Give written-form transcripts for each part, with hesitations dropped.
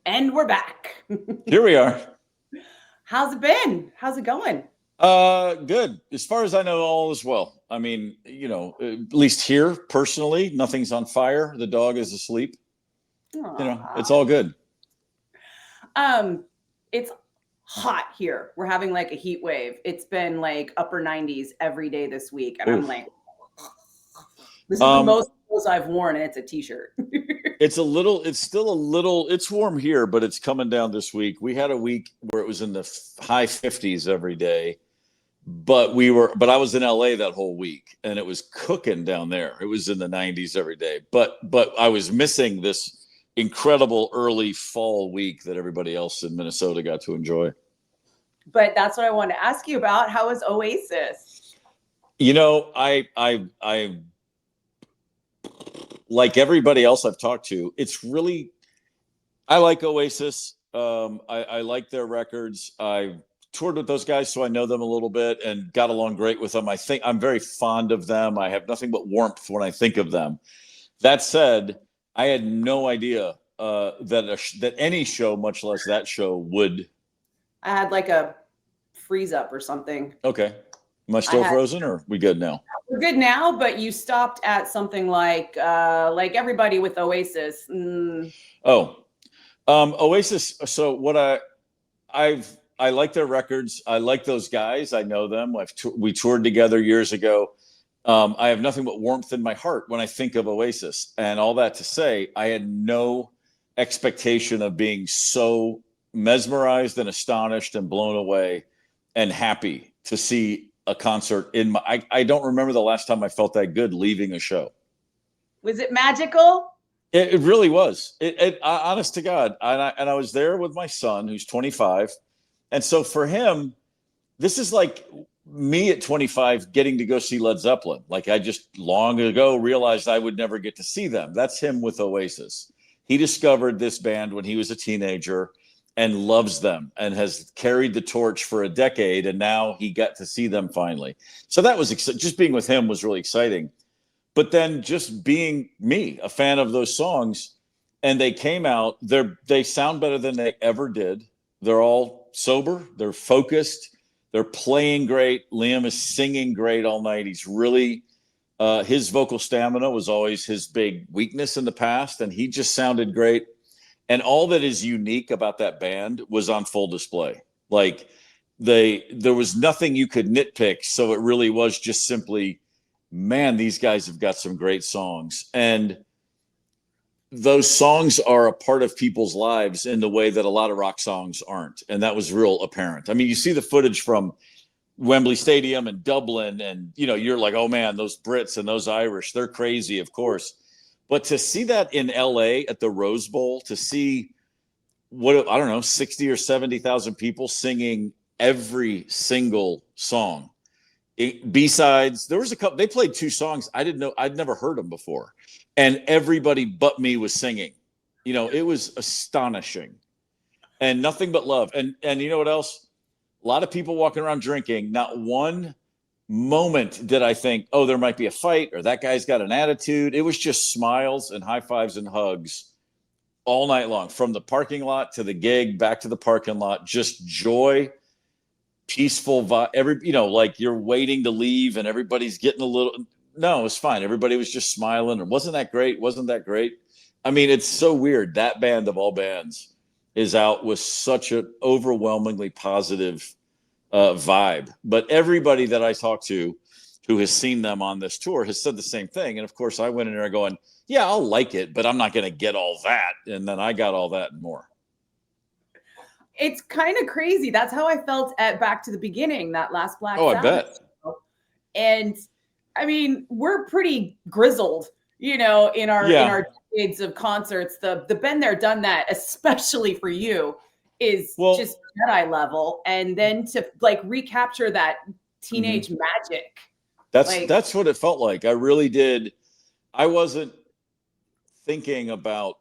And we're back. Here we are. How's it been? How's it going? Good. As far as I know, all is well. I mean, at least here personally, nothing's on fire. The dog is asleep. It's Aw. all good. It's hot here. We're having like a heat wave. It's been like upper 90s every day this week. And I'm Oof. like, this is the Um, most clothes I've worn, and it's a t-shirt. it's still a little, it's warm here, but it's coming down this week. We had a week where it was in the high 50s every day, but I was in LA that whole week and it was cooking down there. It was in the 90s every day, but I was missing this incredible early fall week that everybody else in Minnesota got to enjoy. But that's what I wanted to ask you about. How is Oasis? I like everybody else I've talked to, I like Oasis. I like their records. I've toured with those guys, so I know them a little bit and got along great with them. I think I'm very fond of them. I have nothing but warmth when I think of them. That said, I had no idea that any show, much less that show, would. I had like a freeze up or something. Okay. Am I still frozen, or are we good now? We're good now, but you stopped at something like everybody with Oasis. Oasis. So I like their records. I like those guys. I know them. We toured together years ago. I have nothing but warmth in my heart when I think of Oasis. And all that to say, I had no expectation of being so mesmerized and astonished and blown away and happy to see a concert I don't remember the last time I felt that good leaving a show. Was it magical? It really was. Honest to God. And I was there with my son, who's 25. And so for him, this is like me at 25 getting to go see Led Zeppelin. Like, I just long ago realized I would never get to see them. That's him with Oasis. He discovered this band when he was a teenager and loves them and has carried the torch for a decade. And now he got to see them finally. So that was just being with him was really exciting. But then just being me, a fan of those songs, and they came out, they sound better than they ever did. They're all sober, they're focused, they're playing great. Liam is singing great all night. He's really, his vocal stamina was always his big weakness in the past, and he just sounded great. And all that is unique about that band was on full display. Like, there was nothing you could nitpick. So it really was just simply, man, these guys have got some great songs. And those songs are a part of people's lives in the way that a lot of rock songs aren't. And that was real apparent. I mean, you see the footage from Wembley Stadium and Dublin, and, you're like, oh man, those Brits and those Irish, they're crazy, of course. But to see that in LA at the Rose Bowl, to see I don't know, 60 or 70,000 people singing every single song. B-sides, there was a couple, they played two songs I didn't know, I'd never heard them before, and everybody but me was singing. It was astonishing, and nothing but love. And you know what else? A lot of people walking around drinking. Not one moment did I think, oh, there might be a fight or that guy's got an attitude. It was just smiles and high fives and hugs all night long, from the parking lot to the gig, back to the parking lot. Just joy, peaceful vibe. Like, you're waiting to leave and everybody's getting a little. No, it was fine. Everybody was just smiling. And wasn't that great? I mean, it's so weird. That band of all bands is out with such an overwhelmingly positive vibe. But everybody that I talked to who has seen them on this tour has said the same thing. And of course, I went in there going, yeah, I'll like it, but I'm not going to get all that. And then I got all that and more. It's kind of crazy. That's how I felt at Back to the Beginning, that last Black Sabbath. I bet. And I mean, we're pretty grizzled, in our decades of concerts. The been there, done that, especially for you, is just Jedi level. And then to like recapture that teenage magic. That's what it felt like. I really did. I wasn't thinking about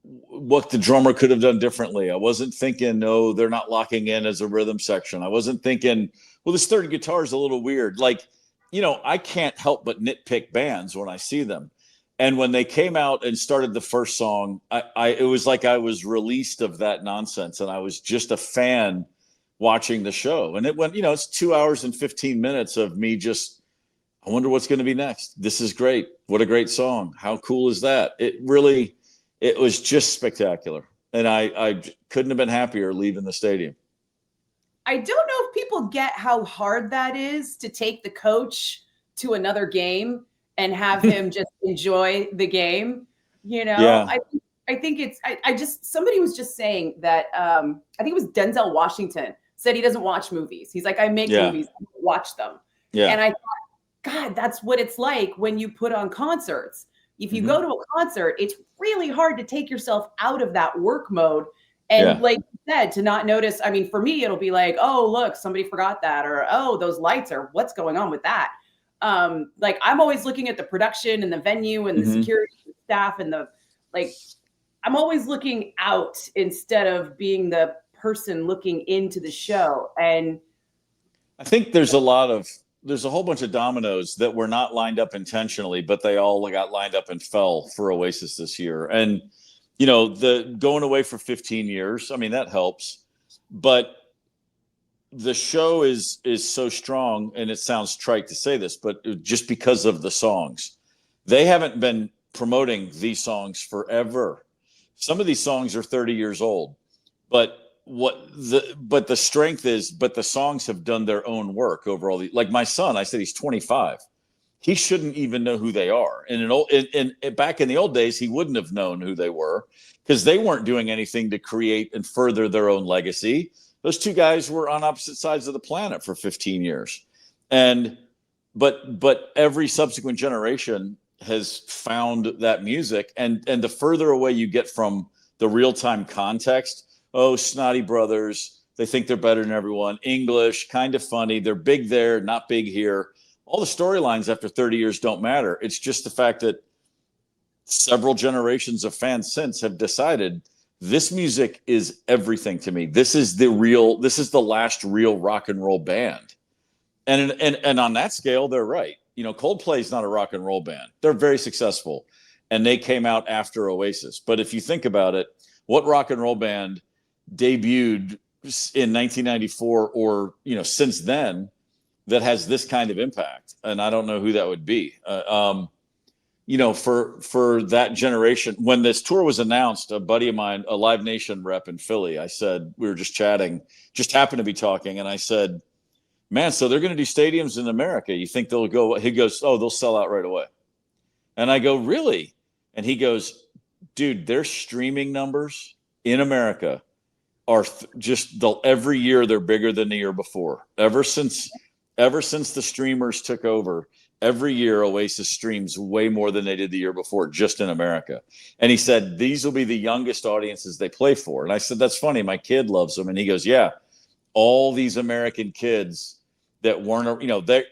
what the drummer could have done differently. I wasn't thinking, no, they're not locking in as a rhythm section. I wasn't thinking, well, this third guitar is a little weird. Like, I can't help but nitpick bands when I see them. And when they came out and started the first song, it was like I was released of that nonsense, and I was just a fan watching the show. And it went, it's 2 hours and 15 minutes of me just, I wonder what's going to be next. This is great. What a great song. How cool is that? It was just spectacular. And I couldn't have been happier leaving the stadium. I don't know if people get how hard that is to take the coach to another game and have him just enjoy the game. Yeah. I think it's, somebody was just saying that, I think it was Denzel Washington said he doesn't watch movies. He's like, I make movies, I don't watch them. Yeah. And I thought, God, that's what it's like when you put on concerts. If you go to a concert, it's really hard to take yourself out of that work mode. And like you said, to not notice, I mean, for me, it'll be like, oh, look, somebody forgot that, or, oh, those lights are, what's going on with that? Like I'm always looking at the production and the venue and the security staff and I'm always looking out instead of being the person looking into the show. And I think there's a whole bunch of dominoes that were not lined up intentionally, but they all got lined up and fell for Oasis this year. And, the going away for 15 years, I mean, that helps, but the show is so strong, and it sounds trite to say this, but just because of the songs, they haven't been promoting these songs forever. Some of these songs are 30 years old, but the strength is, but the songs have done their own work over all like my son, I said he's 25. He shouldn't even know who they are. And back in the old days, he wouldn't have known who they were because they weren't doing anything to create and further their own legacy. Those two guys were on opposite sides of the planet for 15 years. But every subsequent generation has found that music. And the further away you get from the real-time context, oh, snotty brothers, they think they're better than everyone. English, kind of funny. They're big there, not big here. All the storylines after 30 years don't matter. It's just the fact that several generations of fans since have decided this music is everything to me. This is the last real rock and roll band. And on that scale, they're right. Coldplay is not a rock and roll band. They're very successful, and they came out after Oasis. But if you think about it, what rock and roll band debuted in 1994 or since then that has this kind of impact? And I don't know who that would be. For that generation, when this tour was announced, a buddy of mine, a Live Nation rep in Philly, I said, we were just chatting, just happened to be talking, and I said, man, so they're going to do stadiums in America. You think they'll go? He goes, oh, they'll sell out right away. And I go, really? And he goes, dude, their streaming numbers in America are every year they're bigger than the year before. Ever since the streamers took over, every year Oasis streams way more than they did the year before, just in America. And he said, these will be the youngest audiences they play for. And I said, that's funny. My kid loves them. And he goes, yeah, all these American kids that weren't,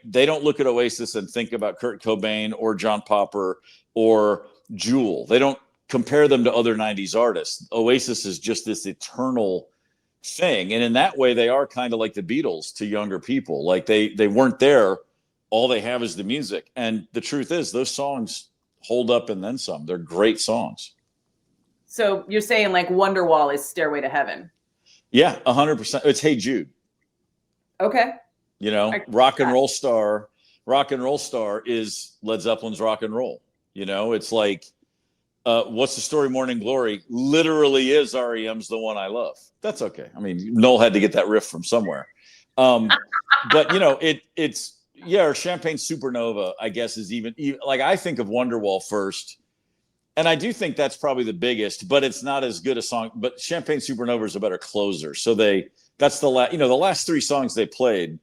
they don't look at Oasis and think about Kurt Cobain or John Popper or Jewel. They don't compare them to other 90s artists. Oasis is just this eternal thing. And in that way, they are kind of like the Beatles to younger people. Like they weren't there. All they have is the music. And the truth is, those songs hold up and then some. They're great songs. So you're saying like Wonderwall is Stairway to Heaven? Yeah, 100%. It's Hey Jude. Okay. Rock and Roll Star is Led Zeppelin's Rock and Roll. It's like, What's the Story, Morning Glory literally is REM's The One I Love. That's okay. I mean, Noel had to get that riff from somewhere. But it's or Champagne Supernova, I guess, is even like, I think of Wonderwall first. And I do think that's probably the biggest, but it's not as good a song. But Champagne Supernova is a better closer. So that's the last three songs they played: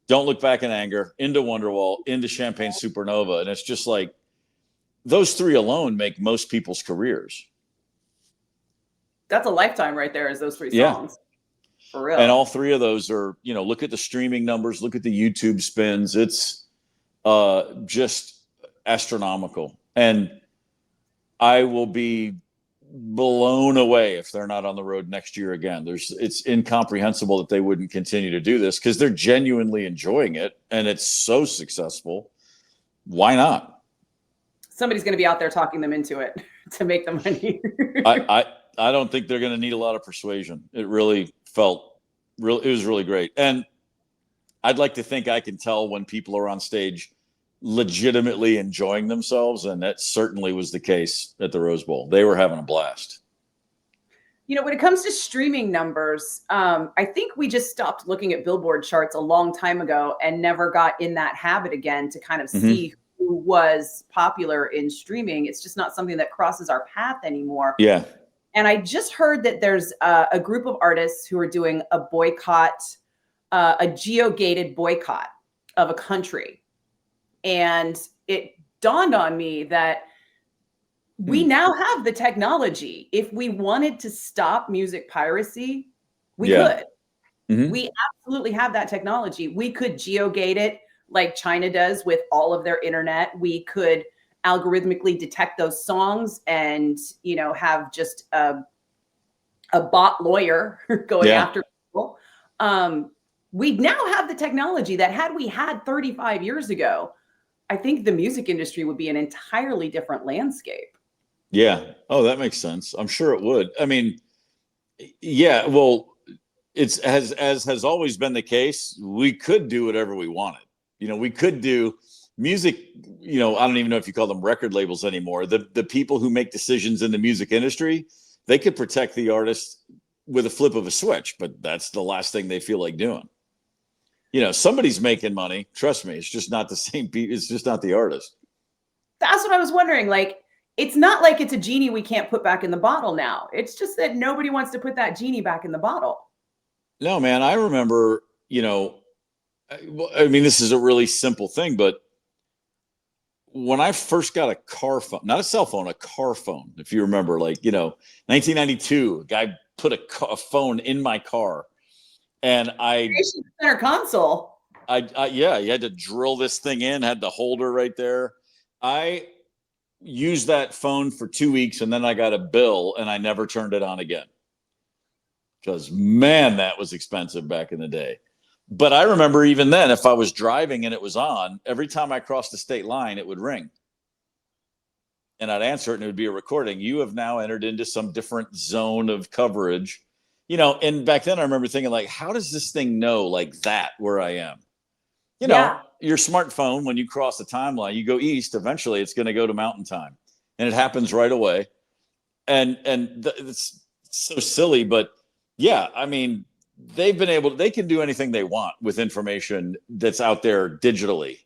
Don't Look Back in Anger, Into Wonderwall, Into Champagne Supernova. And it's just like, those three alone make most people's careers. That's a lifetime right there, is those three songs. For real. And all three of those are, look at the streaming numbers, look at the YouTube spins. It's just astronomical. And I will be blown away if they're not on the road next year again. It's incomprehensible that they wouldn't continue to do this, because they're genuinely enjoying it and it's so successful. Why not? somebody's going to be out there talking them into it to make the money. I don't think they're going to need a lot of persuasion. It really felt real. It was really great. And I'd like to think I can tell when people are on stage legitimately enjoying themselves. And that certainly was the case at the Rose Bowl. They were having a blast. When it comes to streaming numbers, I think we just stopped looking at Billboard charts a long time ago and never got in that habit again to kind of see who was popular in streaming. It's just not something that crosses our path anymore. Yeah. And I just heard that there's a group of artists who are doing a boycott, a geo-gated boycott of a country. And it dawned on me that we now have the technology. If we wanted to stop music piracy, we could. We absolutely have that technology. We could geo-gate it like China does with all of their internet. We could algorithmically detect those songs and, have just a bot lawyer going after people. We now have the technology that had we had 35 years ago, I think the music industry would be an entirely different landscape. Yeah. Oh, that makes sense. I'm sure it would. I mean, yeah, well, it's as has always been the case. We could do whatever we wanted. We could do music. I don't even know if you call them record labels anymore. The people who make decisions in the music industry, they could protect the artist with a flip of a switch, but that's the last thing they feel like doing. Somebody's making money. Trust me, it's just not the same. It's just not the artist. That's what I was wondering. Like, it's not like it's a genie we can't put back in the bottle now. It's just that nobody wants to put that genie back in the bottle. No, man, I remember, I mean, this is a really simple thing, but when I first got a car phone, not a cell phone, a car phone, if you remember, 1992, a guy put a phone in my car, and center console. Yeah, you had to drill this thing in, had the holder right there. I used that phone for 2 weeks, and then I got a bill, and I never turned it on again. Because, man, that was expensive back in the day. But I remember even then, if I was driving and it was on, every time I crossed the state line, it would ring. And I'd answer it, and it would be a recording. You have now entered into some different zone of coverage. And back then I remember thinking, how does this thing know like that where I am? Your smartphone, when you cross the timeline, you go east, eventually it's going to go to mountain time. And it happens right away. And it's so silly, but yeah, I mean, they can do anything they want with information that's out there digitally.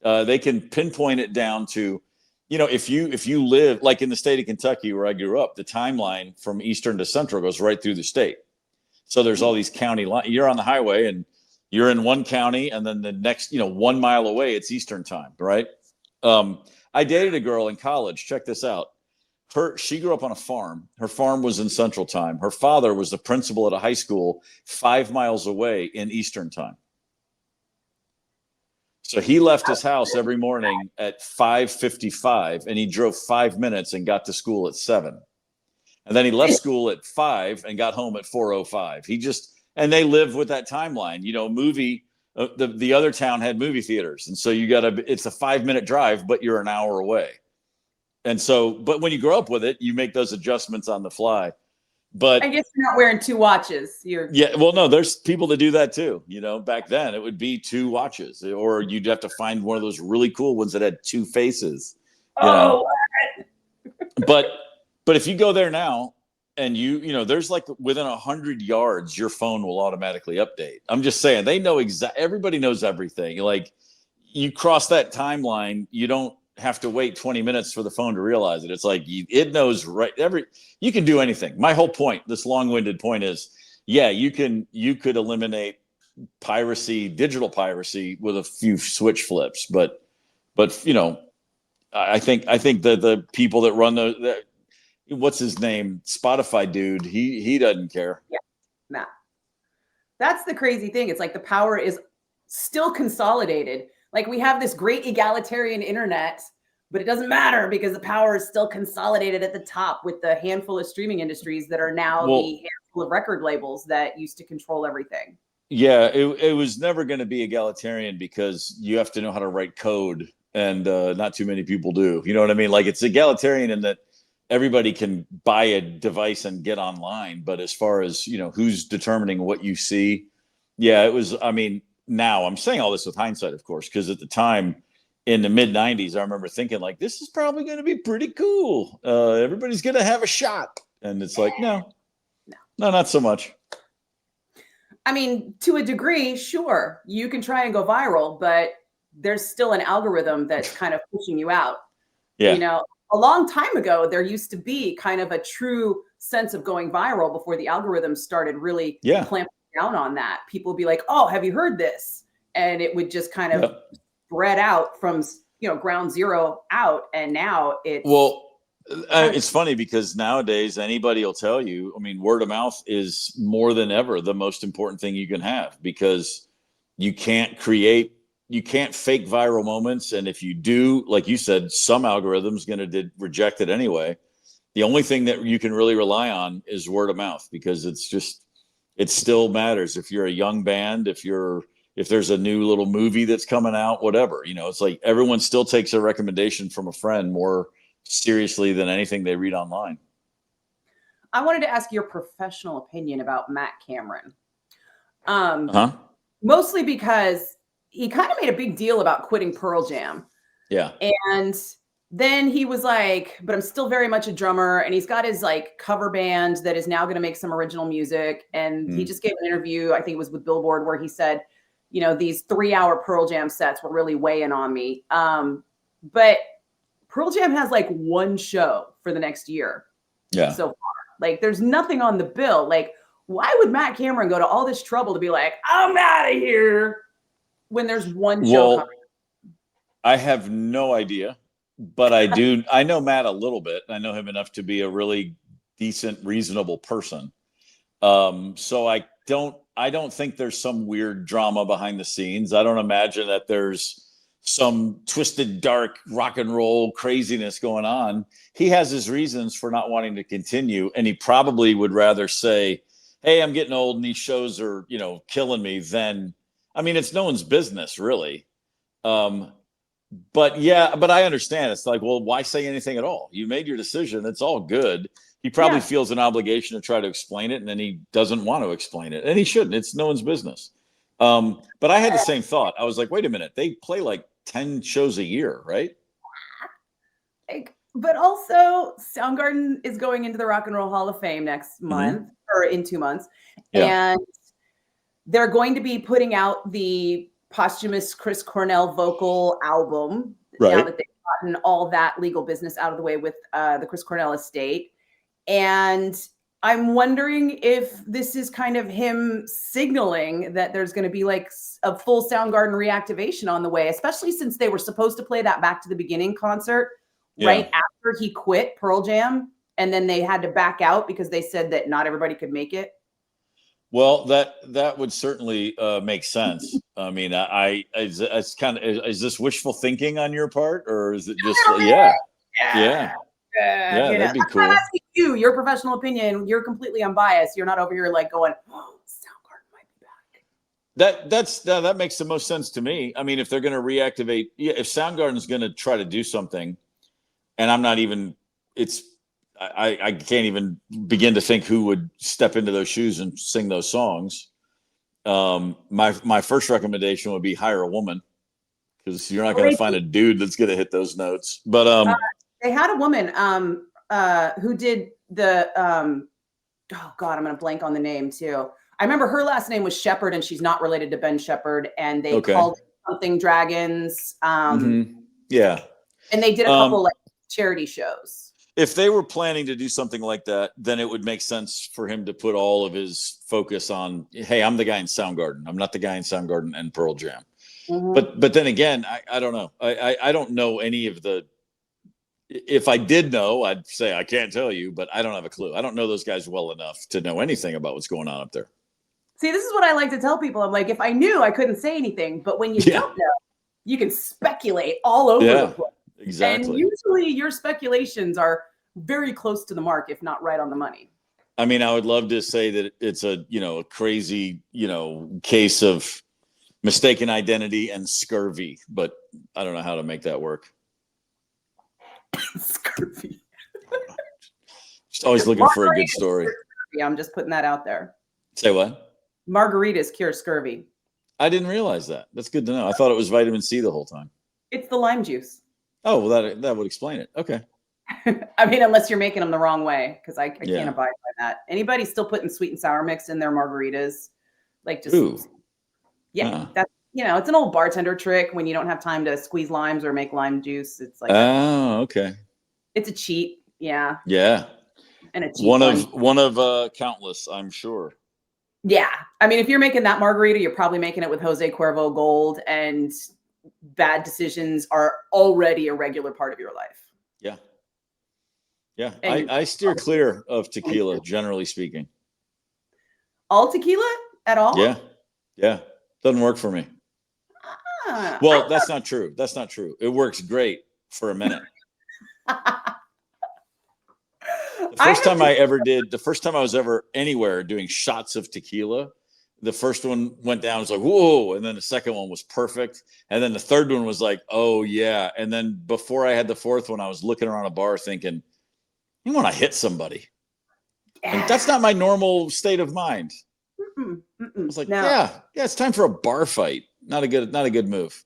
They can pinpoint it down to, if you live like in the state of Kentucky where I grew up, the timeline from eastern to central goes right through the state. So there's all these county lines. You're on the highway and you're in one county, and then the next, 1 mile away, it's Eastern time, right? I dated a girl in college. Check this out. She grew up on a farm. Her farm was in Central Time. Her father was the principal at a high school 5 miles away in Eastern Time. So he left his house every morning at 5:55, and he drove 5 minutes and got to school at 7. And then he left school at 5 and got home at 4:05. And they live with that timeline. The other town had movie theaters, and so it's a 5-minute drive, but you're an hour away. And so, but when you grow up with it, you make those adjustments on the fly. But I guess you're not wearing 2 watches. Yeah, well, no, there's people that do that too. Back then it would be 2 watches, or you'd have to find one of those really cool ones that had 2 faces. But if you go there now and there's within 100 yards, your phone will automatically update. I'm just saying, they know everybody knows everything. You cross that timeline, you don't have to wait 20 minutes for the phone to realize it. It's it knows you can do anything. My whole point, this long-winded point is, you could eliminate piracy, digital piracy, with a few switch flips. But I think that the people that run what's his name? Spotify dude, he doesn't care. Yeah. Nah. That's the crazy thing. It's like the power is still consolidated. Like, we have this great egalitarian internet, but it doesn't matter because the power is still consolidated at the top with the handful of streaming industries that are now the handful of record labels that used to control everything. Yeah, it was never going to be egalitarian because you have to know how to write code and not too many people do. You know what I mean? Like, it's egalitarian in that everybody can buy a device and get online, but as far as, you know, who's determining what you see, yeah, it was. I mean, now I'm saying all this with hindsight, of course, because at the time in the mid 90s, I remember thinking like, this is probably going to be pretty cool. Everybody's going to have a shot. And it's like, no, not so much. I mean, to a degree, sure, you can try and go viral, but there's still an algorithm that's kind of pushing you out. Yeah. You know, a long time ago, there used to be kind of a true sense of going viral before the algorithm started really clamping down on that. People would be like, oh, have you heard this? And it would just kind of spread out from, you know, ground zero out. And now it's. Well, it's funny because nowadays anybody will tell you, I mean, word of mouth is more than ever the most important thing you can have, because you can't fake viral moments. And if you do, like you said, some algorithm's going to reject it anyway. The only thing that you can really rely on is word of mouth, because it still matters. If you're a young band, if there's a new little movie that's coming out, whatever, you know, it's like everyone still takes a recommendation from a friend more seriously than anything they read online. I wanted to ask your professional opinion about Matt Cameron. Mostly because he kind of made a big deal about quitting Pearl Jam. Yeah. And then he was like, but I'm still very much a drummer. And he's got his like cover band that is now going to make some original music. And he just gave an interview, I think it was with Billboard, where he said, you know, these 3-hour Pearl Jam sets were really weighing on me. But Pearl Jam has like one show for the next year. Yeah. So far, like there's nothing on the bill. Like, why would Matt Cameron go to all this trouble to be like, I'm out of here, when there's one show coming? I have no idea, but I know Matt a little bit. I know him enough to be a really decent, reasonable person. So I don't think there's some weird drama behind the scenes. I don't imagine that there's some twisted, dark rock and roll craziness going on. He has his reasons for not wanting to continue, and he probably would rather say, hey, I'm getting old and these shows are, you know, killing me, than, I mean, it's no one's business really. But I understand. It's like, well, why say anything at all? You made your decision. It's all good. He probably feels an obligation to try to explain it, and then he doesn't want to explain it, and he shouldn't. It's no one's business. But I had the same thought. I was like, wait a minute, they play like 10 shows a year, right? But also, Soundgarden is going into the Rock and Roll Hall of Fame next month, or in 2 months. And they're going to be putting out the posthumous Chris Cornell vocal album, now that they've gotten all that legal business out of the way with the Chris Cornell estate. And I'm wondering if this is kind of him signaling that there's going to be like a full Soundgarden reactivation on the way, especially since they were supposed to play that Back to the Beginning concert right after he quit Pearl Jam. And then they had to back out because they said that not everybody could make it. Well, that would certainly make sense. I mean, it's kind of, is this wishful thinking on your part, or is it just yeah, that'd be cool. I'm asking you, your professional opinion. You're completely unbiased. You're not over here like going, oh, Soundgarden might be back. That makes the most sense to me. I mean, if they're going to reactivate, if Soundgarden's going to try to do something, and I'm not even, I can't even begin to think who would step into those shoes and sing those songs. My first recommendation would be hire a woman, because you're not going to find a dude that's going to hit those notes. But they had a woman who did the oh God, I'm going to blank on the name too. I remember her last name was Shepherd, and she's not related to Ben Shepherd, and they called it something Dragons. Yeah, and they did a couple like charity shows. If they were planning to do something like that, then it would make sense for him to put all of his focus on, hey, I'm the guy in Soundgarden. I'm not the guy in Soundgarden and Pearl Jam. But then again, I don't know. I don't know any of the, if I did know, I'd say I can't tell you, but I don't have a clue. I don't know those guys well enough to know anything about what's going on up there. See, this is what I like to tell people. I'm like, if I knew, I couldn't say anything. But when you don't know, you can speculate all over the place. Exactly. And usually your speculations are very close to the mark, if not right on the money. I mean, I would love to say that it's a crazy, case of mistaken identity and scurvy, but I don't know how to make that work. Scurvy. Just always looking for a good story. I'm just putting that out there. Say what? Margaritas cure scurvy. I didn't realize that. That's good to know. I thought it was vitamin C the whole time. It's the lime juice. Oh, well, that would explain it. Okay. I mean, unless you're making them the wrong way, because I can't abide by that. Anybody still putting sweet and sour mix in their margaritas? Like just that's it's an old bartender trick when you don't have time to squeeze limes or make lime juice. It's like okay. It's a cheat. Yeah. Yeah. And a cheat one of countless, I'm sure. Yeah. I mean, if you're making that margarita, you're probably making it with Jose Cuervo Gold, and bad decisions are already a regular part of your life. Yeah. Yeah. I steer clear of tequila, generally speaking. All tequila at all? Yeah. Yeah. Doesn't work for me. Well, that's not true. That's not true. It works great for a minute. The first time I was ever anywhere doing shots of tequila, the first one went down, was like, whoa. And then the second one was perfect. And then the third one was like, oh yeah. And then before I had the fourth one, I was looking around a bar thinking, you want to hit somebody. And that's not my normal state of mind. I was like, yeah, it's time for a bar fight. Not a good move.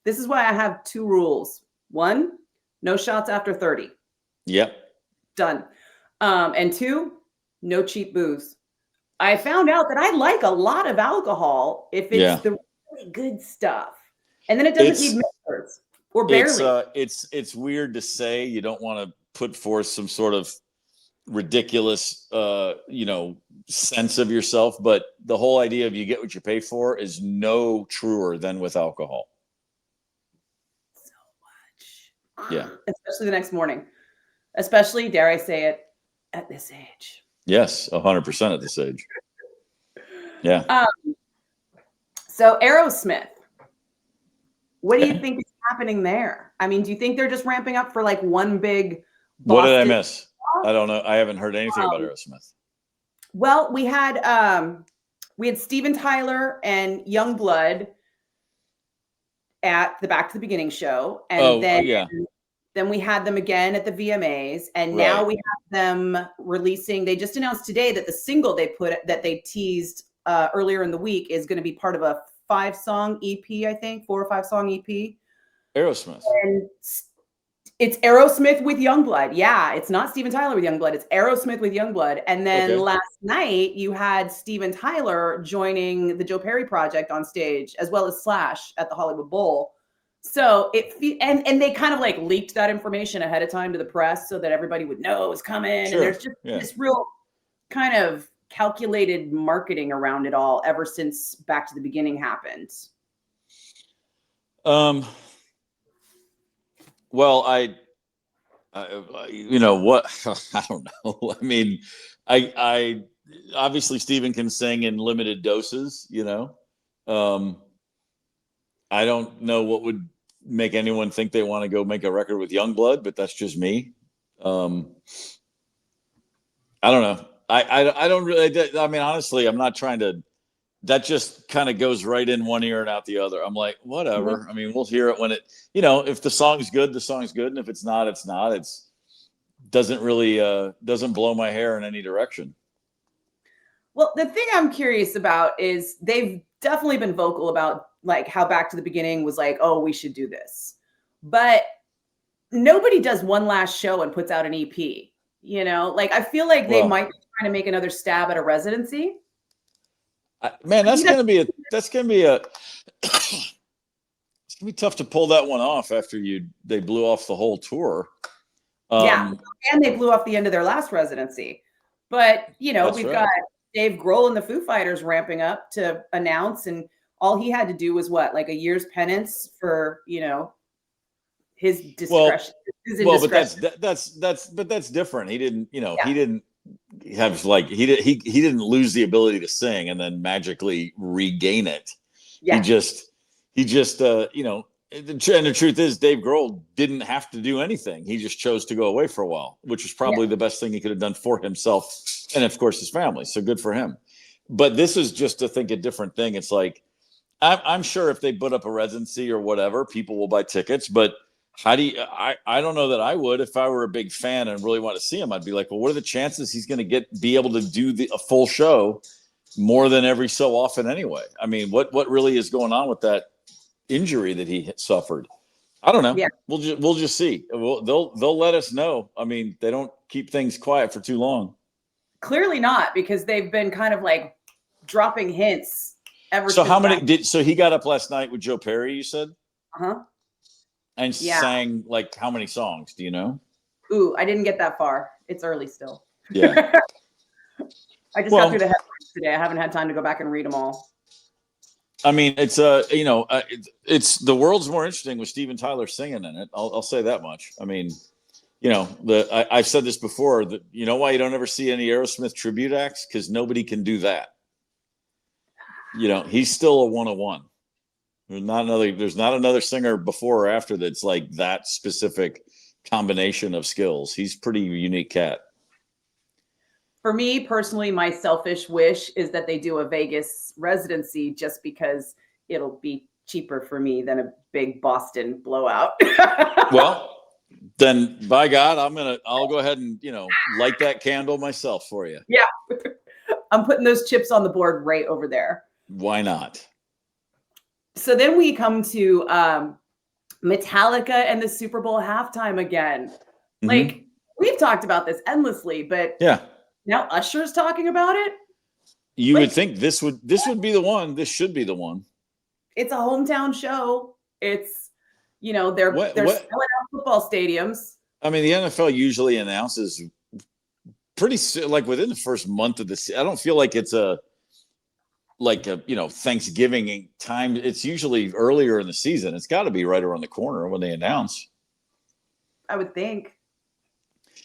This is why I have two rules. One, no shots after 30. Yep. Done. And two, no cheap booze. I found out that I like a lot of alcohol if it's the really good stuff. And then it doesn't need mixers or barely. It's weird to say. You don't want to put forth some sort of ridiculous sense of yourself, but the whole idea of you get what you pay for is no truer than with alcohol. So much. Yeah. Especially the next morning. Especially, dare I say it, at this age. Yes, 100% at this age. Yeah. So Aerosmith, what do you think is happening there? I mean, do you think they're just ramping up for like one big Boston? What did I miss? I don't know. I haven't heard anything about Aerosmith. Well, we had Steven Tyler and Youngblood at the Back to the Beginning show, and then we had them again at the VMAs, and now we have them releasing. They just announced today that the single they teased earlier in the week is going to be part of a 5-song EP, I think, 4 or 5 song EP. Aerosmith. And it's Aerosmith with Youngblood. Yeah, it's not Steven Tyler with Youngblood. It's Aerosmith with Youngblood. And then last night you had Steven Tyler joining the Joe Perry Project on stage, as well as Slash at the Hollywood Bowl. So and they kind of like leaked that information ahead of time to the press so that everybody would know it was coming. Sure. And there's just this real kind of calculated marketing around it all ever since Back to the Beginning happened. Well, I don't know. I mean, I obviously Steven can sing in limited doses, I don't know what would make anyone think they want to go make a record with Youngblood, but that's just me. I don't know. I don't really, I mean, honestly, I'm not trying to, that just kind of goes right in one ear and out the other. I'm like, whatever. Mm-hmm. I mean, we'll hear it when it, if the song's good, the song's good. And if it's not, it's not. Doesn't really, doesn't blow my hair in any direction. Well, the thing I'm curious about is they've definitely been vocal about like how Back to the Beginning was like, oh, we should do this. But nobody does one last show and puts out an EP, like I feel like they might be trying to make another stab at a residency. Man, that's gonna be it's gonna be tough to pull that one off after they blew off the whole tour. And they blew off the end of their last residency. But we've got Dave Grohl and the Foo Fighters ramping up to announce, and all he had to do was like a year's penance for his discretion. But that's different. He didn't, he didn't have he didn't lose the ability to sing and then magically regain it. Yeah. He just and the truth is Dave Grohl didn't have to do anything. He just chose to go away for a while, which was probably the best thing he could have done for himself and of course his family. So good for him. But this is just, I think, a different thing. It's like I'm sure if they put up a residency or whatever, people will buy tickets. But how do you? I don't know that I would. If I were a big fan and really want to see him, I'd be like, well, what are the chances he's going to be able to do a full show more than every so often anyway? I mean, what really is going on with that injury that he suffered? I don't know. Yeah. We'll just see. They'll let us know. I mean, they don't keep things quiet for too long. Clearly not, because they've been kind of like dropping hints ever. So how many so he got up last night with Joe Perry, you said? Uh-huh. And sang like how many songs? Do you know? Ooh, I didn't get that far. It's early still. Yeah. I just got through the headlines today. I haven't had time to go back and read them all. I mean, it's it's the world's more interesting with Steven Tyler singing in it. I'll say that much. I mean, I've said this before. That you know why you don't ever see any Aerosmith tribute acts? Because nobody can do that. He's still a 101. There's not another singer before or after that's like that specific combination of skills. He's pretty unique cat. For me personally, my selfish wish is that they do a Vegas residency just because it'll be cheaper for me than a big Boston blowout. Well, then by God, I'll go ahead and, light that candle myself for you. Yeah. I'm putting those chips on the board right over there. Why not? So then we come to Metallica and the Super Bowl halftime again. Mm-hmm. Like, we've talked about this endlessly, but yeah. Now Usher's talking about it. You would think this would be the one. This should be the one. It's a hometown show. It's, they're selling out football stadiums. I mean, the NFL usually announces pretty like within the first month of the season. I don't feel like it's a Thanksgiving time. It's usually earlier in the season. It's got to be right around the corner when they announce. I would think.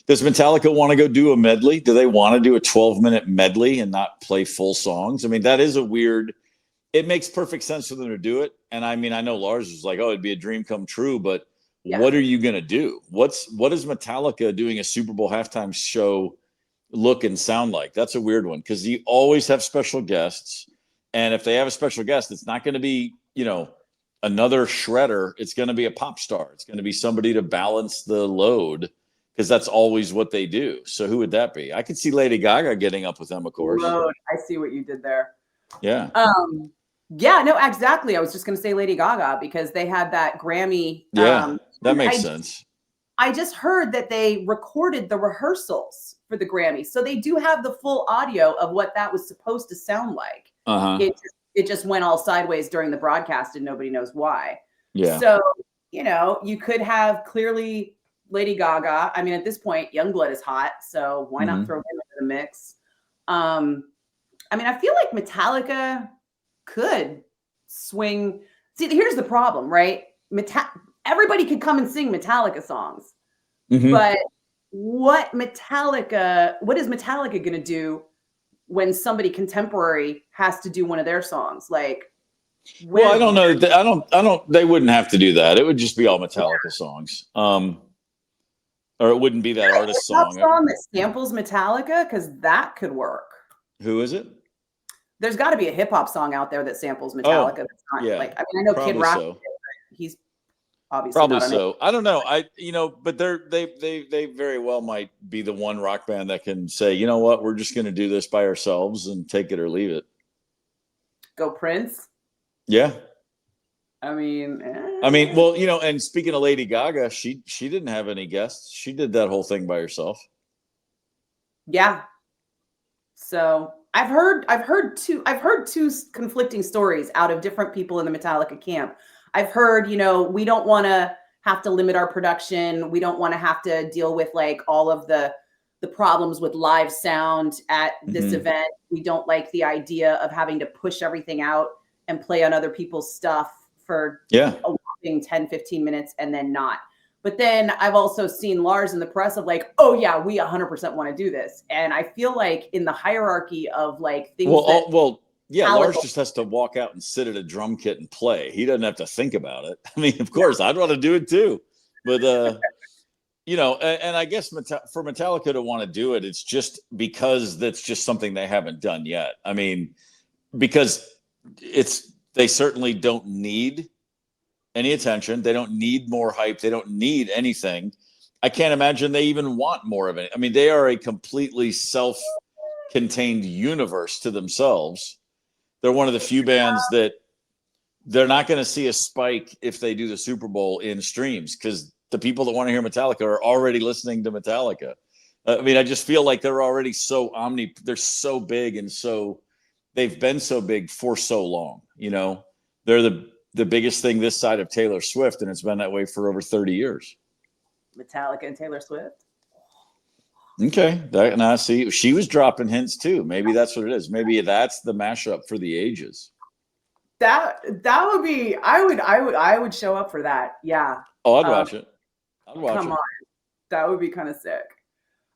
Does Metallica want to go do a medley? Do they want to do a 12-minute medley and not play full songs? I mean, that is it makes perfect sense for them to do it. And I mean, I know Lars was like, oh, it'd be a dream come true, but what are you going to do? What is Metallica doing a Super Bowl halftime show look and sound like? That's a weird one because you always have special guests. And if they have a special guest, it's not going to be, another shredder. It's going to be a pop star. It's going to be somebody to balance the load. Because that's always what they do. So who would that be? I could see Lady Gaga getting up with them, of course. Load. I see what you did there. Yeah. Yeah, no, exactly. I was just going to say Lady Gaga because they had that Grammy. Yeah, that makes sense. I just heard that they recorded the rehearsals for the Grammy. So they do have the full audio of what that was supposed to sound like. Uh-huh. It just went all sideways during the broadcast and nobody knows why. Yeah. So, you could have clearly Lady Gaga. I mean, at this point, Youngblood is hot, so why not throw him into the mix? I mean, I feel like Metallica could swing. See, here's the problem, right? Everybody could come and sing Metallica songs, but what is Metallica going to do when somebody contemporary has to do one of their songs? Like, well, I don't know. I don't. They wouldn't have to do that. It would just be all Metallica songs. Or it wouldn't be that artist song. That samples Metallica, because that could work. Who is it? There's got to be a hip hop song out there that samples Metallica. That's not like, I mean, I know Kid Rock. So. He's obviously probably so. I don't know. But they very well might be the one rock band that can say, you know what, we're just going to do this by ourselves and take it or leave it. Go Prince. Yeah. I mean, well, and speaking of Lady Gaga, she didn't have any guests. She did that whole thing by herself. Yeah. So I've heard two conflicting stories out of different people in the Metallica camp. I've heard, we don't want to have to limit our production. We don't want to have to deal with like all of the problems with live sound at this event. We don't like the idea of having to push everything out and play on other people's stuff for a whopping 10, 15 minutes and then not. But then I've also seen Lars in the press of like, oh yeah, we 100% want to do this. And I feel like in the hierarchy of like things Lars just has to walk out and sit at a drum kit and play. He doesn't have to think about it. I mean, of course, I'd want to do it too. But, and I guess for Metallica to want to do it, it's just because that's just something they haven't done yet. I mean, because it's They certainly don't need any attention. They don't need more hype. They don't need anything. I can't imagine they even want more of it. I mean, they are a completely self-contained universe to themselves. They're one of the few bands that they're not going to see a spike if they do the Super Bowl in streams, because the people that want to hear Metallica are already listening to Metallica. I mean, I just feel like they're already they're so big, and they've been so big for so long. You know, they're the biggest thing this side of Taylor Swift, and it's been that way for over 30 years. Metallica and Taylor Swift. Okay, now see, she was dropping hints too. Maybe that's what it is. Maybe that's the mashup for the ages. That would be. I would show up for that. Yeah. Oh, I'd watch it. I'd watch come it. on, that would be kind of sick.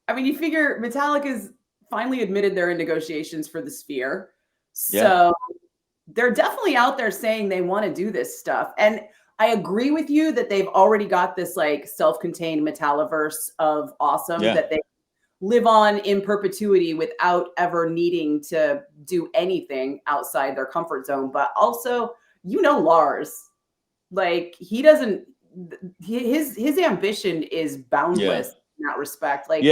I mean, you figure Metallica's finally admitted they're in negotiations for the Sphere, so they're definitely out there saying they want to do this stuff. And I agree with you that they've already got this like self-contained Metalliverse of awesome that they live on in perpetuity without ever needing to do anything outside their comfort zone. But also, Lars, like his ambition is boundless in that respect. Like,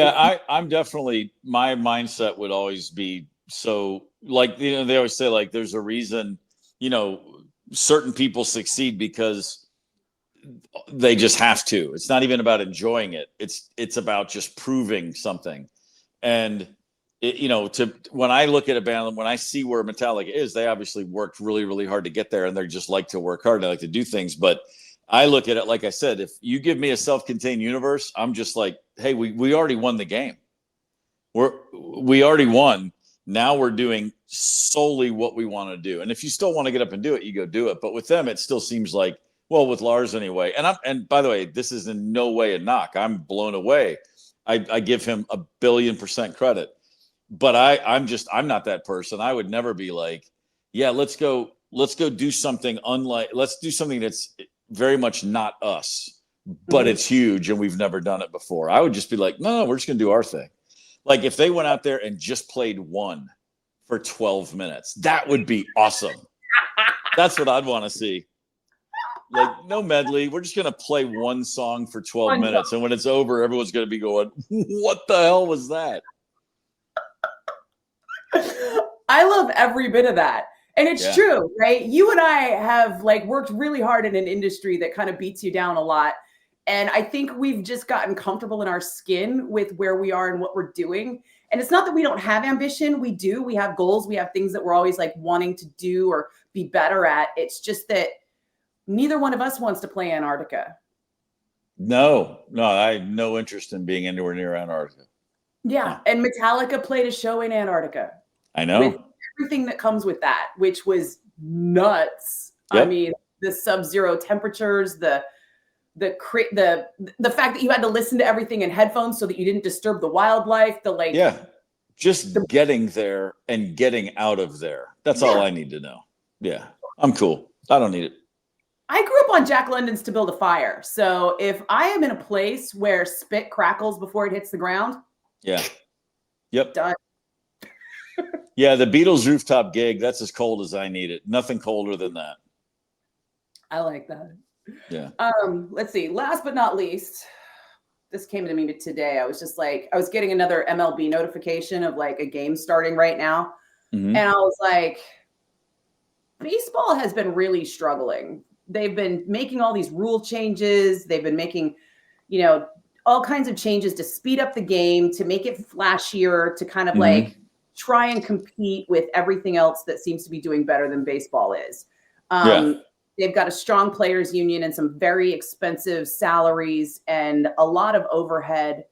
I'm definitely, my mindset would always be, so like, they always say like, there's a reason, certain people succeed because they just have to. It's not even about enjoying it. It's about just proving something. And when I look at a band, when I see where Metallica is, they obviously worked really, really hard to get there, and they just like to work hard and they like to do things. But I look at it, like I said, if you give me a self-contained universe, I'm just like, hey, we already won the game. We already won. Now we're doing solely what we want to do. And if you still want to get up and do it, you go do it. But with them, it still seems like, well, with Lars anyway. And by the way, this is in no way a knock. I'm blown away. I give him 1,000,000,000% credit. But I'm not that person. I would never be like, yeah, let's go do something let's do something that's very much not us, but it's huge and we've never done it before. I would just be like, no, we're just going to do our thing. Like if they went out there and just played one for 12 minutes, that would be awesome. That's what I'd want to see. Like, no medley. We're just going to play one song for 12 minutes. And when it's over, everyone's going to be going, what the hell was that? I love every bit of that. And it's true, right? You and I have worked really hard in an industry that kind of beats you down a lot. And I think we've just gotten comfortable in our skin with where we are and what we're doing. And it's not that we don't have ambition. We do. We have goals. We have things that we're always wanting to do or be better at. It's just that neither one of us wants to play Antarctica. No, I have no interest in being anywhere near Antarctica. Yeah. And Metallica played a show in Antarctica. I know. With everything that comes with that, which was nuts. Yep. I mean, the sub-zero temperatures, the fact that you had to listen to everything in headphones so that you didn't disturb the wildlife, getting there and getting out of there. That's all I need to know. Yeah. I'm cool. I don't need it. I grew up on Jack London's To Build a Fire. So if I am in a place where spit crackles before it hits the ground. Yeah. Yep. Done. Yeah, the Beatles rooftop gig, that's as cold as I need it. Nothing colder than that. I like that. Yeah. Let's see. Last but not least, this came to me today. I was just I was getting another MLB notification of a game starting right now. Mm-hmm. And I was like, baseball has been really struggling. They've been making all these rule changes. They've been making, all kinds of changes to speed up the game, to make it flashier, to kind of try and compete with everything else that seems to be doing better than baseball is. They've got a strong players union and some very expensive salaries and a lot of overhead.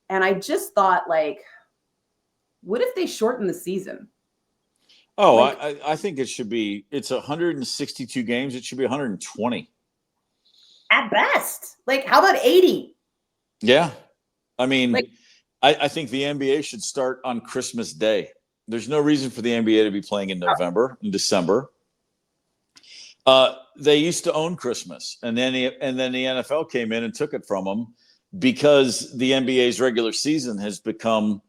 And I just thought, what if they shorten the season? Oh, I think it's 162 games. It should be 120. At best. How about 80? Yeah. I mean, I think the NBA should start on Christmas Day. There's no reason for the NBA to be playing in November and December. They used to own Christmas, and then the NFL came in and took it from them because the NBA's regular season has become,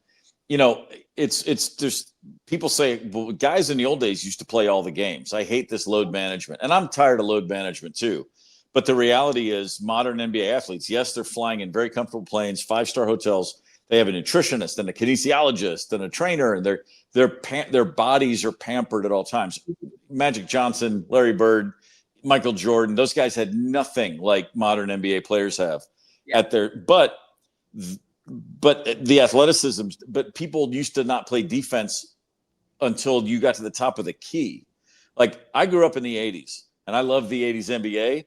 it's just people say, well, guys in the old days used to play all the games. I hate this load management. And I'm tired of load management too. But the reality is modern NBA athletes, yes, they're flying in very comfortable planes, 5-star hotels. They have a nutritionist and a kinesiologist and a trainer, and their bodies are pampered at all times. Magic Johnson, Larry Bird, Michael Jordan, those guys had nothing like modern NBA players have at their but the athleticism, but people used to not play defense until you got to the top of the key. Like I grew up in the 80s and I love the 80s NBA,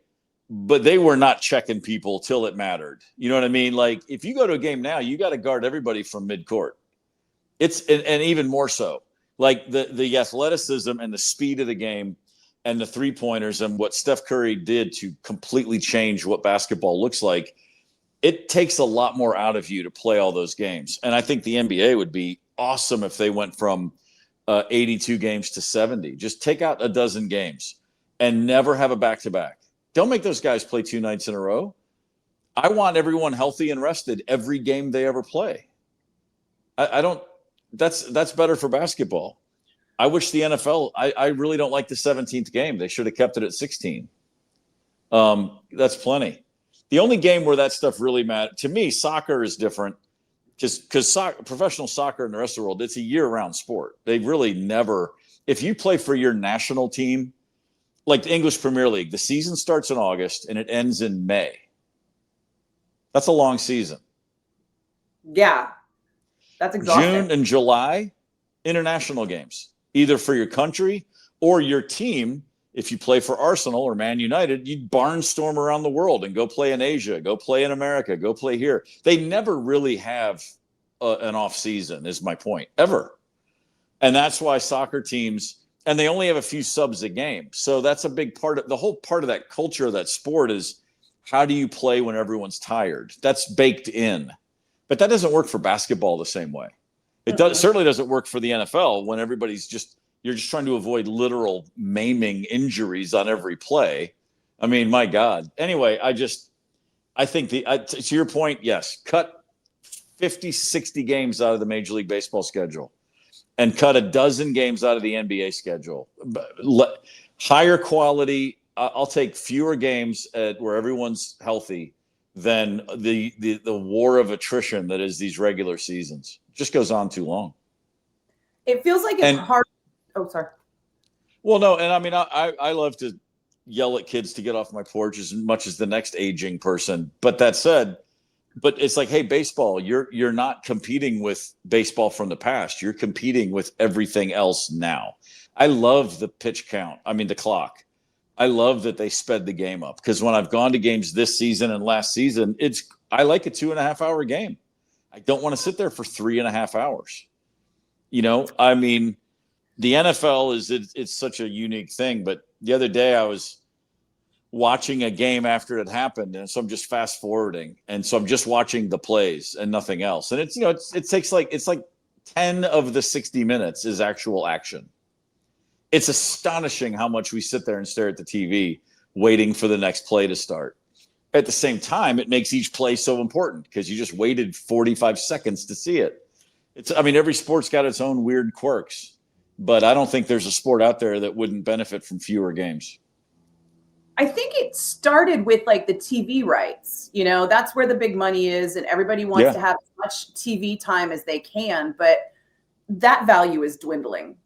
but they were not checking people till it mattered. You know what I mean? Like if you go to a game now, you got to guard everybody from midcourt. And even more so, like the athleticism and the speed of the game and the 3-pointers and what Steph Curry did to completely change what basketball looks like. It takes a lot more out of you to play all those games. And I think the NBA would be awesome if they went from 82 games to 70. Just take out a dozen games and never have a back-to-back. Don't make those guys play 2 nights in a row. I want everyone healthy and rested every game they ever play. I don't. That's better for basketball. I wish the NFL. I really don't like the 17th game. They should have kept it at 16. That's plenty. The only game where that stuff really matters to me, soccer is different, because professional soccer in the rest of the world, it's a year-round sport. They really never. If you play for your national team, like the English Premier League, the season starts in August and it ends in May. That's a long season. Yeah. That's exhausting. June and July, international games, either for your country or your team. If you play for Arsenal or Man United, you barnstorm around the world and go play in Asia, go play in America, go play here. They never really have an off season, is my point, ever. And that's why soccer teams, and they only have a few subs a game. So that's a big part of the whole part of that culture of that sport is how do you play when everyone's tired? That's baked in. But that doesn't work for basketball the same way. It certainly doesn't work for the NFL when you're just trying to avoid literal maiming injuries on every play. I mean, my God. Anyway, I think to your point, yes, cut 50, 60 games out of the Major League Baseball schedule and cut a dozen games out of the NBA schedule. Higher quality. I'll take fewer games where everyone's healthy than the war of attrition that is these regular seasons. It just goes on too long. It feels like it's hard. Oh, sorry. Well, no, and I mean, I love to yell at kids to get off my porch as much as the next aging person. But that said, it's like, hey, baseball, you're not competing with baseball from the past. You're competing with everything else now. I love the pitch count. I mean, the clock. I love that they sped the game up because when I've gone to games this season and last season, I like a 2.5-hour game. I don't want to sit there for 3.5 hours. You know, I mean, the NFL it's such a unique thing. But the other day I was watching a game after it happened, and so I'm just fast forwarding, and so I'm just watching the plays and nothing else. And it takes like 10 of the 60 minutes is actual action. It's astonishing how much we sit there and stare at the TV waiting for the next play to start. At the same time, it makes each play so important because you just waited 45 seconds to see it. Every sport's got its own weird quirks, but I don't think there's a sport out there that wouldn't benefit from fewer games. I think it started with like the TV rights. You know, that's where the big money is, and everybody wants to have as much TV time as they can, but that value is dwindling.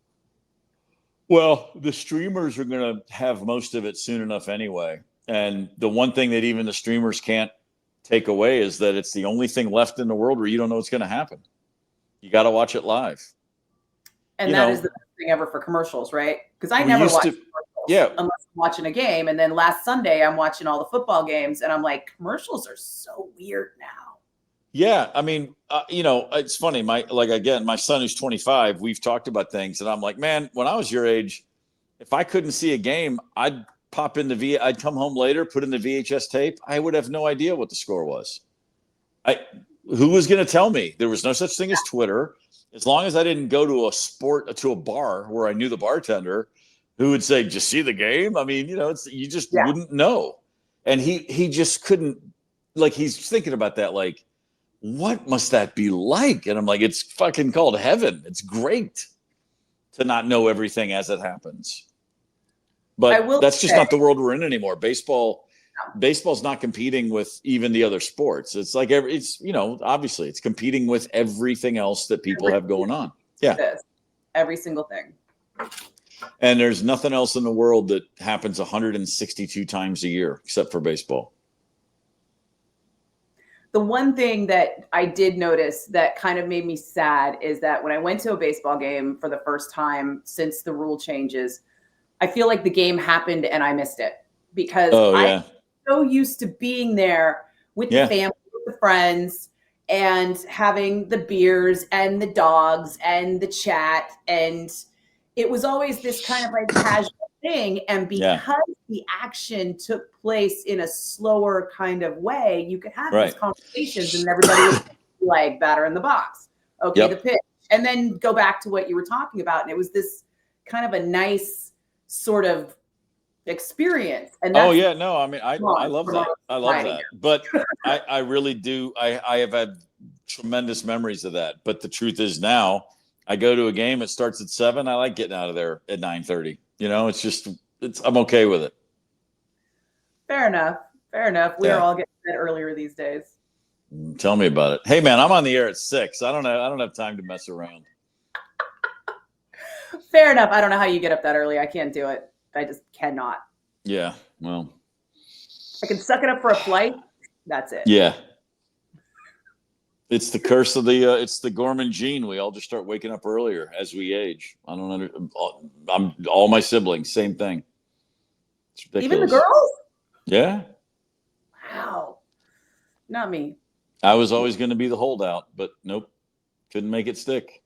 Well, the streamers are going to have most of it soon enough anyway. And the one thing that even the streamers can't take away is that it's the only thing left in the world where you don't know what's going to happen. You got to watch it live. And that is the best thing ever for commercials, right? Because I never watch commercials unless I'm watching a game. And then last Sunday, I'm watching all the football games, and I'm like, commercials are so weird now. Yeah, I mean, it's funny. My son who's 25, we've talked about things, and I'm like, man, when I was your age, if I couldn't see a game, I'd pop in I'd come home later, put in the VHS tape. I would have no idea what the score was. Who was going to tell me? There was no such thing as Twitter. As long as I didn't go to a bar where I knew the bartender, who would say, "Did you see the game?" I mean, you just wouldn't know. And he just couldn't. Like, he's thinking about that, like, what must that be like? And I'm like, it's fucking called heaven. It's great. to not know everything as it happens. But that's just not the world we're in anymore. Baseball's not competing with even the other sports. It's like obviously it's competing with everything else that people have going on. Yeah. Every single thing. And there's nothing else in the world that happens 162 times a year except for baseball. The one thing that I did notice that kind of made me sad is that when I went to a baseball game for the first time since the rule changes, I feel like the game happened and I missed it because I'm so used to being there with the family, with the friends, and having the beers and the dogs and the chat. And it was always this kind of like casual thing. And because the action took place in a slower kind of way, you could have these conversations and everybody was like batter in the box. Okay, the pitch. And then go back to what you were talking about. And it was this kind of a nice sort of experience. And I mean, I love that. I love that. But I really do. I have had tremendous memories of that. But the truth is now I go to a game, it starts at 7. I like getting out of there at 9:30. I'm okay with it. Fair enough. We are all getting bed earlier these days. Tell me about it. Hey man, I'm on the air at 6. I don't have time to mess around. Fair enough. I don't know how you get up that early. I can't do it. I just cannot. Yeah, well. I can suck it up for a flight. That's it. Yeah. It's the curse of it's the Gorman gene. We all just start waking up earlier as we age. I'm all my siblings, same thing. It's ridiculous. Even the girls? Yeah. Wow. Not me. I was always going to be the holdout, but nope. Couldn't make it stick.